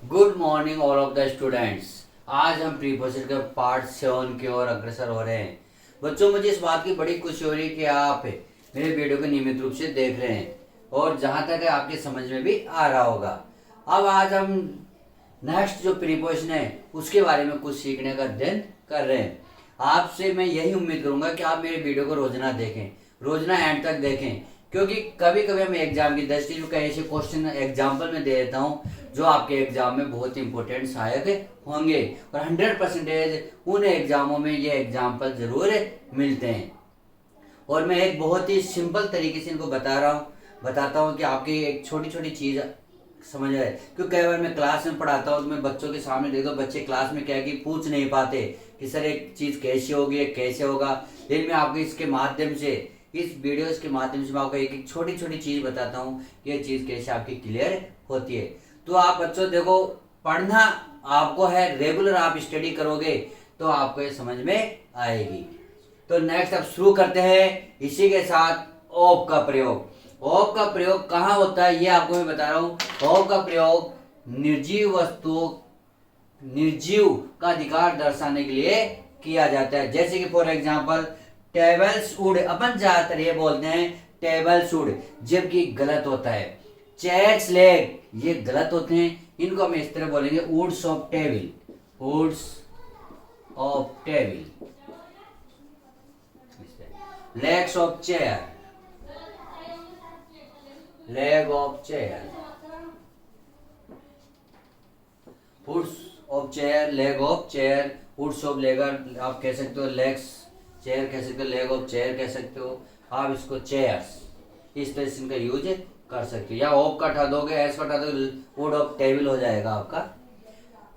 Good morning all of the students. आज हम preposition के पार्ट 7 की ओर अग्रसर हो रहे हैं। बच्चों, मुझे इस बात की बड़ी खुशी हो रही है कि आप मेरे वीडियो को नियमित रूप से देख रहे हैं और जहां तक है आपकी समझ में भी आ रहा होगा। अब आज हम नेक्स्ट जो प्रीपोजिशन है उसके बारे में कुछ सीखने का अध्ययन कर रहे हैं। आपसे मैं यही उम्मीद करूंगा कि आप मेरे वीडियो को रोजाना देखें, रोजाना एंड तक देखें, क्योंकि कभी कभी हम एग्जाम की दृष्टि में कई ऐसे क्वेश्चन एग्जाम्पल में दे देता हूँ जो आपके एग्जाम में बहुत इंपॉर्टेंट सहायक होंगे और 100% उन एग्जामों में ये एग्जाम्पल जरूर मिलते हैं। और मैं एक बहुत ही सिंपल तरीके से इनको बताता हूँ कि आपकी एक छोटी छोटी चीज समझ आए। क्योंकि कई बार मैं क्लास में पढ़ाता हूँ तो मैं बच्चों के सामने देखता हूँ, बच्चे क्लास में क्या है कि पूछ नहीं पाते कि सर एक चीज कैसे होगी, कैसे होगा। लेकिन मैं आपको इसके माध्यम से, इस वीडियोस के माध्यम से मैं आपको एक एक छोटी छोटी चीज बताता हूँ कि ये चीज कैसे आपकी क्लियर होती है। तो आप बच्चों देखो, पढ़ना आपको है, रेगुलर आप स्टडी करोगे तो आपको ये समझ में आएगी। तो नेक्स्ट अब शुरू करते हैं इसी के साथ ऑफ का प्रयोग। ऑफ का प्रयोग कहाँ होता है ये आपको मैं बता रहा हूँ। ऑफ का प्रयोग निर्जीव वस्तु, निर्जीव का अधिकार दर्शाने के लिए किया जाता है। जैसे कि फॉर एग्जांपल टेबल्स वुड, अपन ज्यादातर ये बोलते हैं टेबल्स वुड, जबकि गलत होता है। चेयर्स लेग ये गलत होते हैं, इनको हम इस तरह बोलेंगे woods of table, woods of table. Legs of chair, leg of chair, woods of chair, leg of chair, woods of leger आप कह सकते हो, लेग्स चेयर कह सकते हो, लेग ऑफ चेयर कह सकते हो। आप इसको चेयर्स इस तरह से इनका यूज कर सकते हो, या ऑफ का हटा दोगे, एस का हटा दोगे, वुड ऑफ टेबल हो जाएगा आपका।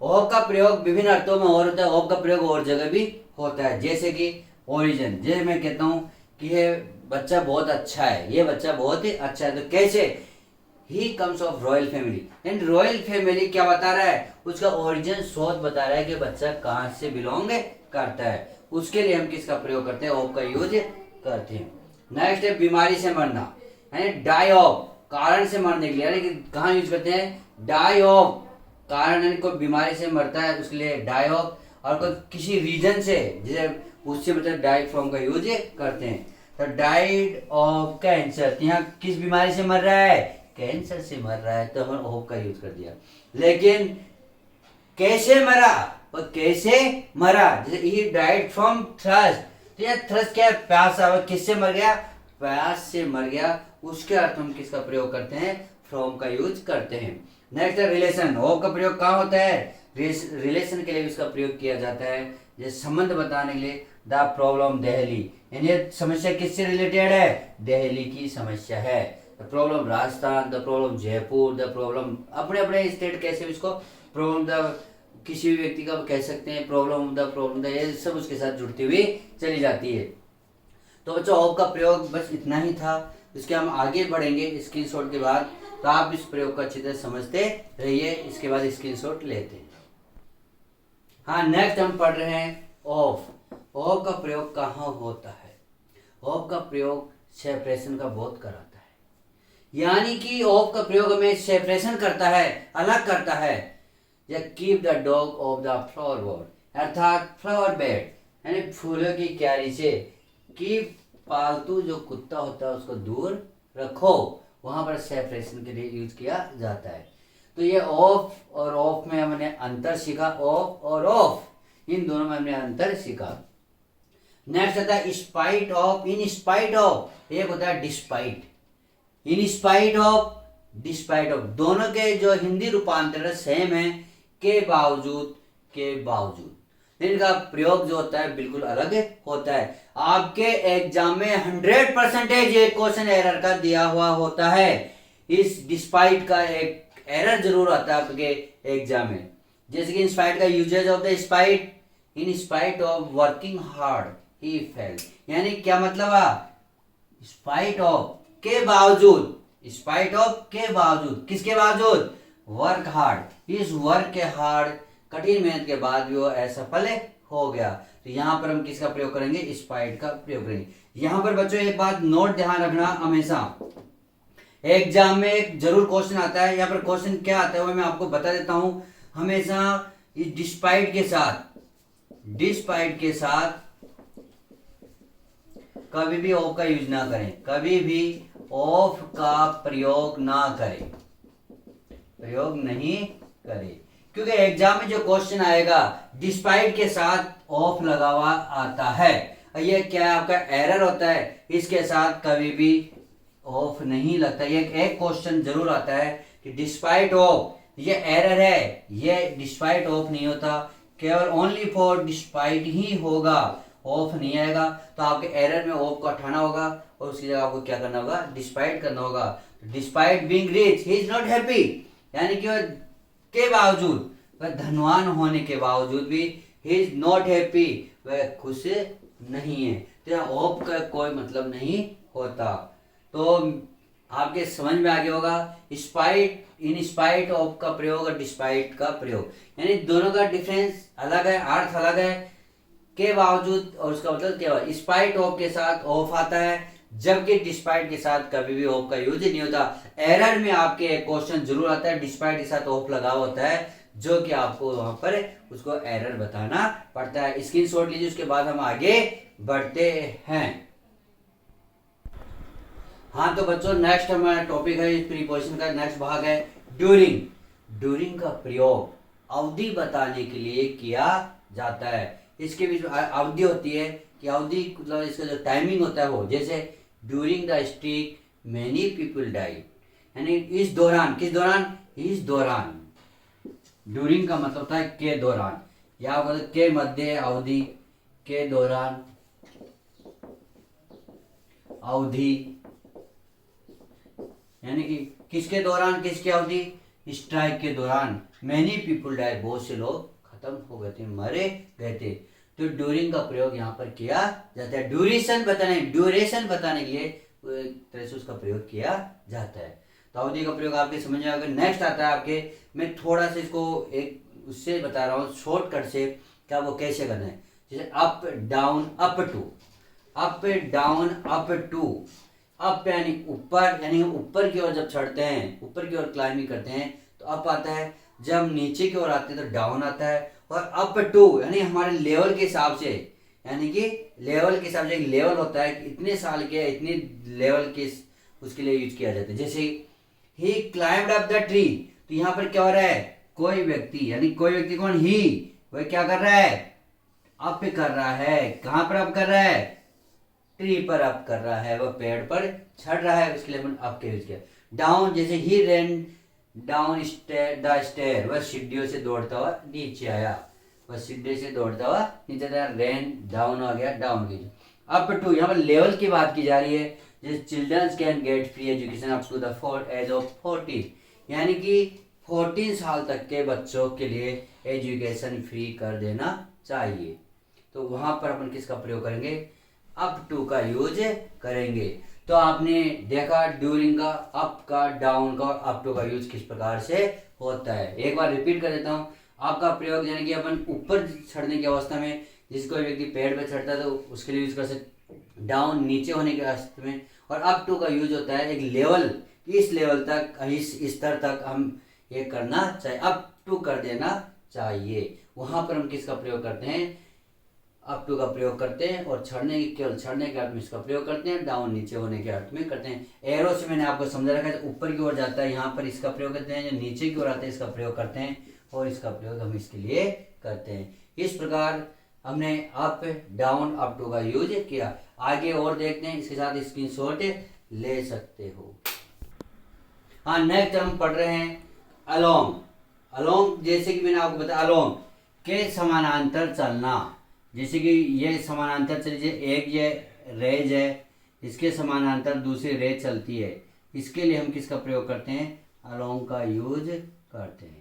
ऑफ का प्रयोग विभिन्न अर्थों में और होता है, ऑफ का प्रयोग और जगह भी होता है। जैसे कि ओरिजिन, जैसे मैं कहता हूँ कि ये बच्चा बहुत अच्छा है, ये बच्चा बहुत ही अच्छा है, तो कैसे he comes of royal family. And royal family क्या बता रहा है, उसका ओरिजिन सोच बता रहा है कि बच्चा कहाँ से बिलोंग करता है। उसके लिए हम किसका प्रयोग करते हैं, ऑफ का यूज करते हैं। नेक्स्ट है बीमारी से मरना, यानी डाई ऑफ, कारण से मरने के लिए, यानी कि कहाँ यूज करते हैं, डाई ऑफ, कारण यानी कोई बीमारी से मरता है उसके लिए डाई ऑफ, और कोई किसी रीजन से जैसे उससे मतलब डाई फ्रॉम का यूज करते हैं। तो डाइड ऑफ कैंसर, यहाँ किस बीमारी से मर रहा है, कैंसर से मर रहा है, तो हमने ऑफ का यूज कर दिया। लेकिन कैसे मरा, और कैसे मरा, जैसे ही डाइड फ्रॉम थ्रस्ट, तो यह थ्रस्ट क्या है, प्यास, किससे मर गया, प्यास से मर गया, उसके अर्थ हम किसका प्रयोग करते हैं, फ्रॉम का यूज करते हैं। नेक्स्ट है रिलेशन। ऑफ का प्रयोग कहाँ होता है, रिलेशन के लिए इसका प्रयोग किया जाता है, जैसे संबंध बताने के लिए द प्रॉब्लम दिल्ली, यानी समस्या किससे रिलेटेड है, दिल्ली की समस्या है। The problem Rajasthan, the problem Jaipur, the problem अपने अपने स्टेट, कैसे भी इसको प्रॉब्लम द किसी भी व्यक्ति का कह सकते हैं, प्रॉब्लम द ये सब उसके साथ जुड़ती हुई चली जाती है। तो बच्चों ऑफ का प्रयोग बस इतना ही था। इसके हम आगे बढ़ेंगे स्क्रीनशॉट के बाद, तो आप इस प्रयोग को अच्छी तरह समझते रहिए, इसके बाद स्क्रीनशॉट लेते हैं। हाँ, नेक्स्ट हम पढ़ रहे हैं ऑफ। ऑफ का प्रयोग कहाँ होता है, ऑफ का प्रयोग सेपरेशन का बोध कराता है, यानी कि ऑफ का प्रयोग हमें सेपरेशन करता है, अलग करता है। या keep the dog of the flower board, अर्थात फ्लावर बेड यानी फूलों की क्यारी से, कि पालतू जो कुत्ता होता है उसको दूर रखो, वहां पर सेपरेशन के लिए यूज किया जाता है। तो ये ऑफ और ऑफ में हमने अंतर सीखा, ऑफ और ऑफ इन दोनों में हमने अंतर सीखा। नेक्स्ट आता है spite of, in spite of, एक होता है despite, in spite of, despite of, दोनों के जो हिंदी रूपांतर सेम है, के बावजूद, के बावजूद, इनका प्रयोग जो होता है बिल्कुल अलग होता है। आपके एग्जाम में 100% ये क्वेश्चन एरर का दिया हुआ होता है, इस डिस्पाइट का एक एरर जरूर आता है आपके एग्जाम में। जैसे कि इन स्पाइट का usage of the spite, in spite of working hard ही फेल, यानी क्या मतलब है, स्पाइट ऑफ के बावजूद, स्पाइट ऑफ के बावजूद, किसके बावजूद, वर्क हार्ड, इस वर्क के हार्ड कठिन मेहनत के बाद भी वो असफल हो गया। तो यहाँ पर हम किसका प्रयोग करेंगे, स्पाइट का प्रयोग करेंगे। यहाँ पर बच्चों एक बात नोट ध्यान रखना हमेशा, एग्जाम में एक जरूर क्वेश्चन आता है, यहाँ पर क्वेश्चन क्या आता है वो मैं आपको बता देता हूं। हमेशा डिस्पाइट के साथ कभी भी ऑफ का यूज ना करें, कभी भी ऑफ का प्रयोग नहीं करें, क्योंकि एग्जाम में जो क्वेश्चन आएगा डिस्पाइट के साथ ऑफ लगा हुआ आता है। ये क्या आपका एरर होता है, इसके साथ कभी भी ऑफ नहीं लगता। ये एक क्वेश्चन जरूर आता है कि डिस्पाइट ऑफ, ये एरर है, ये डिस्पाइट ऑफ नहीं होता, केवल ओनली फॉर डिस्पाइट ही होगा, ऑफ नहीं आएगा। तो आपके एरर में ऑफ को हटाना होगा और उसकी जगह आपको क्या करना होगा, डिस्पाइट करना होगा। Despite being rich he is not happy, यानी कि के बावजूद, वह धनवान होने के बावजूद भी ही इज नॉट हैप्पी, वह खुश नहीं है। तो यहाँ ऑफ का कोई मतलब नहीं होता। तो आपके समझ में आ गया होगा स्पाइट, इन स्पाइट ऑफ का प्रयोग और डिस्पाइट का प्रयोग, यानी दोनों का डिफरेंस अलग है, अर्थ अलग है। के बावजूद और उसका मतलब क्या है, स्पाइट ऑफ के साथ ऑफ आता है, जबकि डिस्पाइट के साथ कभी भी ऑफ का यूज नहीं होता। एरर में आपके एक क्वेश्चन जरूर आता है, डिस्पाइट के साथ ऑफ लगा होता है, जो कि आपको वहां पर उसको एरर बताना पड़ता है। स्क्रीनशॉट लीजिए, उसके बाद हम आगे बढ़ते हैं। हाँ तो बच्चों, नेक्स्ट हमारा टॉपिक है प्रीपोजिशन का, नेक्स्ट भाग है ड्यूरिंग। ड्यूरिंग का प्रयोग अवधि बताने के लिए किया जाता है। इसके बीच में अवधि होती है कि अवधि मतलब इसका जो टाइमिंग होता है वो, जैसे during the streak many people died, यानी इस दौरान, किस दौरान, इस दौरान। ड्यूरिंग का मतलब होता है के दौरान, या मतलब के मध्य अवधि, के दौरान अवधि, यानी कि किसके दौरान, किसकी अवधि, स्ट्राइक के दौरान। मेनी पीपल डाई, बहुत से लोग खत्म हो गए थे, मरे गए थे। तो ड्यूरिंग का प्रयोग यहाँ पर किया जाता है। ड्यूरेशन बताने के लिए एक तरह से उसका प्रयोग किया जाता है। तो अवधि का प्रयोग आपके समझ में आएगा। नेक्स्ट आता है आपके, मैं थोड़ा सा इसको एक उससे बता रहा हूँ शॉर्टकट से, क्या वो कैसे करना है। जैसे up down up to, up down up to. Up यानी ऊपर, यानी ऊपर की ओर जब चढ़ते हैं, ऊपर की ओर क्लाइंबिंग करते हैं तो अप आता है, जब नीचे की ओर आते हैं तो डाउन आता है। और अप टू यानी हमारे लेवल के हिसाब से, यानी कि लेवल के हिसाब से एक लेवल होता है कि इतने साल के इतने लेवल के उसके लिए यूज किया जाता है। जैसे ही क्लाइंब्ड अप द ट्री, तो यहाँ पर क्या हो रहा है, कोई व्यक्ति, यानी कोई व्यक्ति कौन, ही, वह क्या कर रहा है, अप कर रहा है। कहां पर अप कर रहा है, ट्री पर अप कर रहा है, वह पेड़ पर चढ़ रहा है, उसके लिए अप के यूज किया। डाउन, जैसे ही रन डाउन द स्टेयर, वह सीढ़ियों से दौड़ता हुआ नीचे आया, वह सीढ़ी से दौड़ता हुआ नीचे आया। रेन डाउन आ गया, डाउन की। अप टू, यहाँ पर लेवल की बात की जा रही है। जैसे children's can get free education up to the age of 14, यानी कि 14 साल तक के बच्चों के लिए एजुकेशन फ्री कर देना चाहिए। तो वहां पर अपन किसका प्रयोग करेंगे, अप टू का यूज करेंगे। तो आपने देखा ड्यूरिंग का, अप का, डाउन का और अप टू का यूज किस प्रकार से होता है। एक बार रिपीट कर देता हूँ। आपका प्रयोग यानी कि अपन ऊपर चढ़ने की अवस्था में, जिसको व्यक्ति पेड़ पर चढ़ता है तो उसके लिए यूज कर सकते। डाउन नीचे होने के अवस्था में। और अप टू का यूज होता है एक लेवल, इस लेवल तक, इस स्तर तक हम ये करना चाहिए, अप टू कर देना चाहिए। वहां पर हम किसका प्रयोग करते हैं, अप टू का प्रयोग करते हैं। और चढ़ने, केवल चढ़ने के अर्थ में इसका प्रयोग करते हैं, डाउन नीचे होने के अर्थ में करते हैं। एरो से मैंने आपको समझा रखा है, ऊपर की ओर जाता है यहाँ पर इसका प्रयोग करते हैं, जो नीचे की ओर आता है इसका प्रयोग करते हैं, और इसका प्रयोग हम इसके लिए करते हैं। इस प्रकार हमने अप डाउन अप टू का यूज किया। आगे और देखते हैं, इसके साथ स्क्रीनशॉट ले सकते हो। हाँ, नेक्स्ट हम पढ़ रहे हैं अलोंग। अलोंग, जैसे कि मैंने आपको बताया, अलोंग के समानांतर चलना। जैसे कि ये समानांतर चल, एक ये रेज है, इसके समानांतर दूसरी रेज चलती है, इसके लिए हम किसका प्रयोग करते हैं, अलोंग का यूज करते हैं।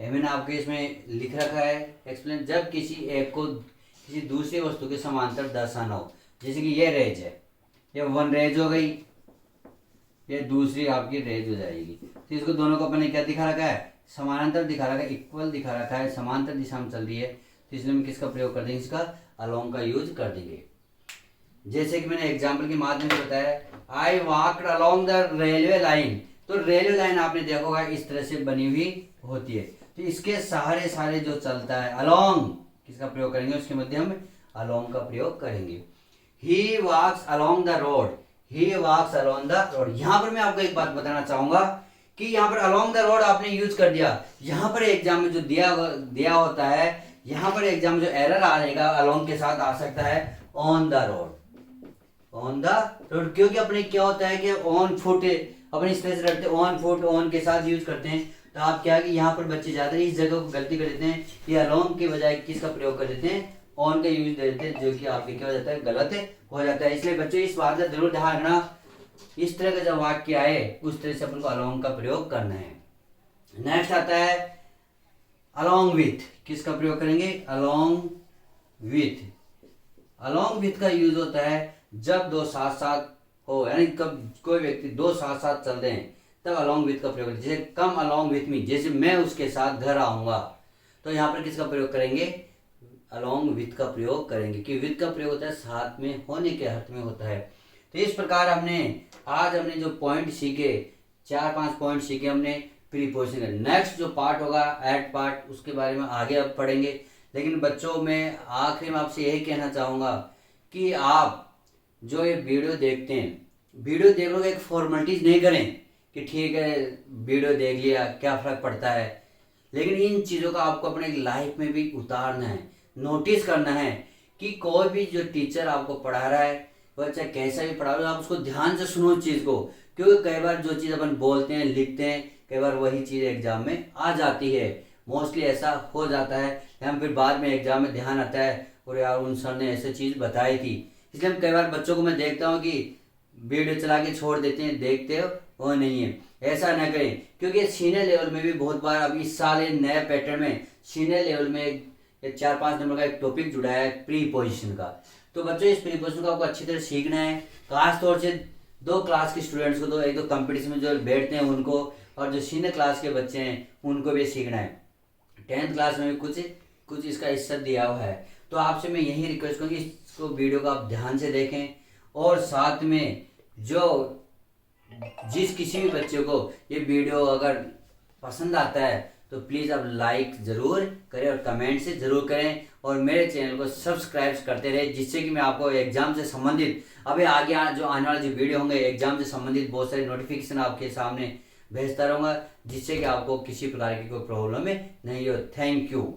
मैंने आपके इसमें लिख रखा है एक्सप्लेन, जब किसी एक को किसी दूसरी वस्तु के समांतर दर्शाना हो। जैसे कि ये रेज है, ये वन रेज हो गई, ये दूसरी आपकी रेज हो जाएगी। तो इसको दोनों को अपने क्या दिखा रखा है, समानांतर दिखा रखा है, इक्वल दिखा रखा है, समांतर दिशा में चल रही है। तो इसलिए हम किसका प्रयोग कर देंगे, इसका अलोंग का यूज कर देंगे। जैसे कि मैंने एग्जाम्पल के माध्यम से बताया, I walked along the railway line. तो रेलवे लाइन आपने देखा होगा इस तरह से बनी हुई होती है, तो इसके सहारे सारे जो चलता है, अलोंग किसका प्रयोग करेंगे, उसके मध्य हम अलोंग का प्रयोग करेंगे। He walks along the road, he walks along the road. यहाँ पर मैं आपको एक बात बताना चाहूंगा कि यहाँ पर अलोंग द रोड आपने यूज कर दिया, यहाँ पर एग्जाम में जो दिया होता है, यहाँ पर एग्जाम जो एरर आएगा अलोंग के साथ आ सकता है on the road, on the road, क्योंकि अपने क्या होता है कि ऑन फुट अपने इस तरह से रखते हैं, ऑन फुट ऑन के साथ यूज करते हैं। तो आप क्या कि यहाँ पर बच्चे ज्यादा इस जगह को गलती कर देते हैं, ये अलोंग के बजाय किसका प्रयोग कर देते हैं, ऑन का यूज दे देते हैं, जो कि आपके क्या हो जाता है, गलत हो जाता है। इसलिए बच्चों इस बात का जरूर ध्यान रखना, इस तरह का जब वाक्य आए उस तरह से अपन को अलोंग का प्रयोग करना है। नेक्स्ट आता है अलोंग विथ, किसका प्रयोग करेंगे, अलोंग विथ। अलोंग विथ का यूज होता है जब दो साथ साथ हो, यानी कब कोई व्यक्ति दो साथ साथ चल रहे हैं तब अलोंग विथ का प्रयोग करेंगे। जैसे कम अलोंग विथ मी, जैसे मैं उसके साथ घर आऊंगा, तो यहाँ पर किसका प्रयोग करेंगे, अलोंग विथ का प्रयोग करेंगे, कि विथ का प्रयोग होता है साथ में होने के अर्थ में होता है। तो इस प्रकार हमने जो पॉइंट सीखे, 4-5 पॉइंट सीखे हमने प्रीपोजिशन। नेक्स्ट जो पार्ट होगा एट पार्ट, उसके बारे में आगे अब पढ़ेंगे। लेकिन बच्चों मैं आखिर में आपसे यही कहना चाहूँगा कि आप जो ये वीडियो देखते हैं, वीडियो देखोगे एक फॉर्मेलिटीज नहीं करें कि ठीक है वीडियो देख लिया क्या फ़र्क पड़ता है, लेकिन इन चीज़ों का आपको अपने लाइफ में भी उतारना है, नोटिस करना है कि कोई भी जो टीचर आपको पढ़ा रहा है वह चाहे कैसा भी पढ़ा रहा है, आप उसको ध्यान से सुनो चीज़ को, क्योंकि कई बार जो चीज़ अपन बोलते हैं लिखते हैं कई बार वही चीज़ एग्जाम में आ जाती है, मोस्टली ऐसा हो जाता है। हम फिर बाद में एग्जाम में ध्यान आता है और यार उन सर ने ऐसे चीज़ बताई थी। इसलिए हम कई बार बच्चों को मैं देखता हूँ कि वीडियो चला के छोड़ देते हैं, देखते हो वो नहीं है, ऐसा ना करें, क्योंकि सीनियर लेवल में भी बहुत बार अब इस साल नए पैटर्न में सीनियर लेवल में 4-5 नंबर का एक टॉपिक जुड़ा है प्रीपोजिशन का। तो बच्चों इस प्रीपोजिशन को आपको अच्छी तरह सीखना है, खास तौर से 2 क्लास के स्टूडेंट्स को, तो एक तो कंपटीशन में जो बैठते हैं उनको, और जो सीनियर क्लास के बच्चे हैं उनको भी सीखना है। 10th क्लास में भी कुछ इसका हिस्सा दिया हुआ है। तो आपसे मैं यही रिक्वेस्ट करूँगी इसको वीडियो को आप ध्यान से देखें, और साथ में जो जिस किसी भी बच्चे को ये वीडियो अगर पसंद आता है तो प्लीज़ आप लाइक ज़रूर करें और कमेंट से ज़रूर करें, और मेरे चैनल को सब्सक्राइब करते रहे, जिससे कि मैं आपको एग्जाम से संबंधित अभी आगे जो आने वाले जो वीडियो होंगे एग्जाम से संबंधित बहुत सारे नोटिफिकेशन आपके सामने भेजता रहूँगा, जिससे कि आपको किसी प्रकार की कोई प्रॉब्लम नहीं हो। Thank you.